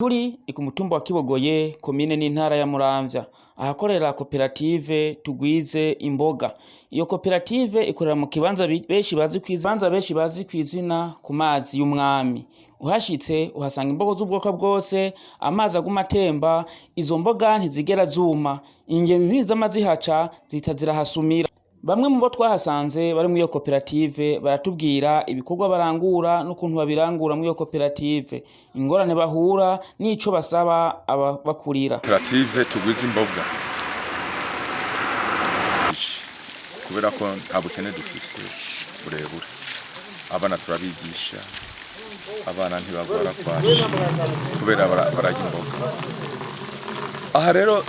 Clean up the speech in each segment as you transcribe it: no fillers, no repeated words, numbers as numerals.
Turi ku mutumba wa Kibogoye komine n'intara ya Muramvya ahakorera koperative Tugwize Imboga. Iyo koperative ikorera mu kibanza benshi bazi kwizina ku Mazi y'umwami. Uhashitse uhasanga imbogo z'ubwoko bwose, amazi aguma atemba, izo mboga ntizigera zuma, ingenzi z'amazihaca zitazirahasumira. Bamwe mu bo twahasanze bari muri iyo koperative baratubwira ibikorwa barangura n'ukuntu babirangura muri iyo koperative, ingorane bahura n'ico basaba ababakurira. Koperative Tugwize Imboga kubera ko nta bukene dufise burebure, abana turabigisha, abana ntibagora kwaje kubera barajya imboga. Aha rero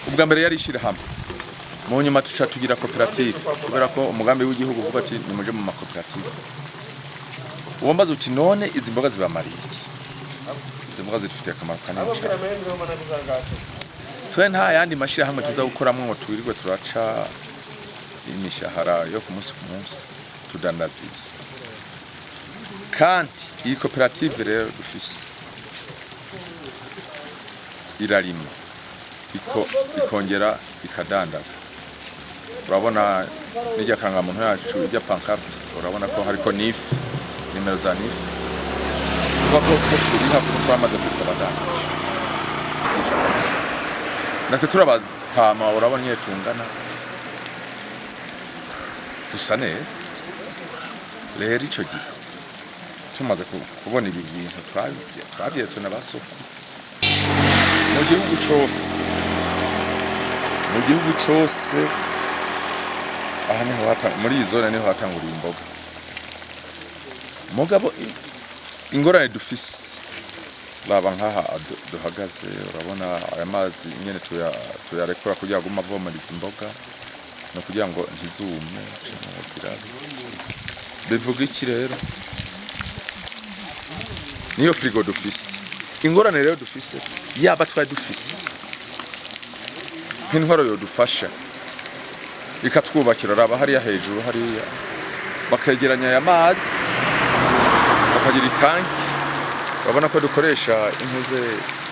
ubwa mbere yari ishira hamwe, mu nyuma tuca tugira koperative kubera ko umugambi w'igihugu uvuga ati nimuje mu makoperative. Uwambaza uti none izi mboga zibamariye iki? Izi mboga zifite akamaro kanini cyane. Twe nta yandi mashira hamwe tuza gukoramwo ngo twirirwe turaca imishahara yo ku munsi tudandaza. Kandi iyi koperative rero dufise irarima ikongera ikadandaza. Urabona n'ijya karangamuntu yacu ijya pancarte, urabona ko hariko nifu, nimero za nifu. Kuko turiha ko twamaze kwitabadana. Natwe turabatama, urabona nyine tungana. Dusa neza. Rero ico gihe tumaze kubona ibi bintu twabyetswe n'abasoko. Mu gihugu cose aha niho muri iyi zone niho hatanguriye imboga. Mugabo ingorane dufise raba nkaha duhagaze, urabona aya mazi nyene tuyarekura kugira ngo amavomerize imboga no kugira ngo ntizume zirabe. Bivuga iki rero? Niyo frigo dufise. Ingorane rero dufise yaba twari dufise nk'intwaro yo dufasha ikatwubakira raba hariya hejuru hariya bakegeranya aya mazi bakagira itanki. Urabona ko dukoresha intuze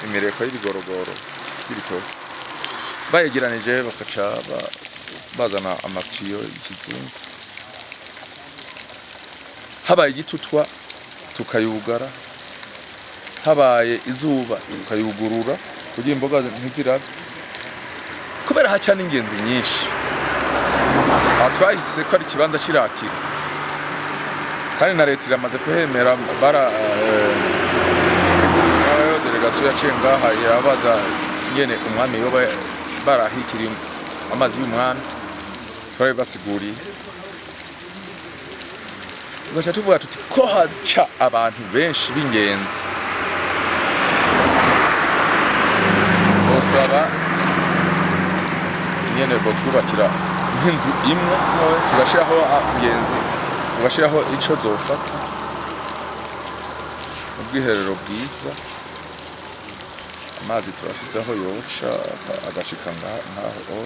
imireko y'ibigorogoro y'ibitoki, bayegeranije bakaca bazana amatiyo y'ikizungu. Habaye igitutwa tukayugara, habaye izuba tukayugurura kugira imboga ntizirabe, kubera haca n'ingenzi nyinshi. Twahise ko ari ikibanza cy'iratiro kandi na leta iramaze kuhemera. Delegasiyo yaciye ngaha irabaza nyene umwami yoba barahikiriye amazi y'umwami, twari basiguriye. Tugaca tuvuga tuti ko haca abantu benshi b'ingenzi, bosaba nyene ko twubakira nk'inzu imwe tugashiraho ingenzi, tugashiraho ico zofata, ubwiherero bwiza, amazi turafise aho yoca agashika ngaho.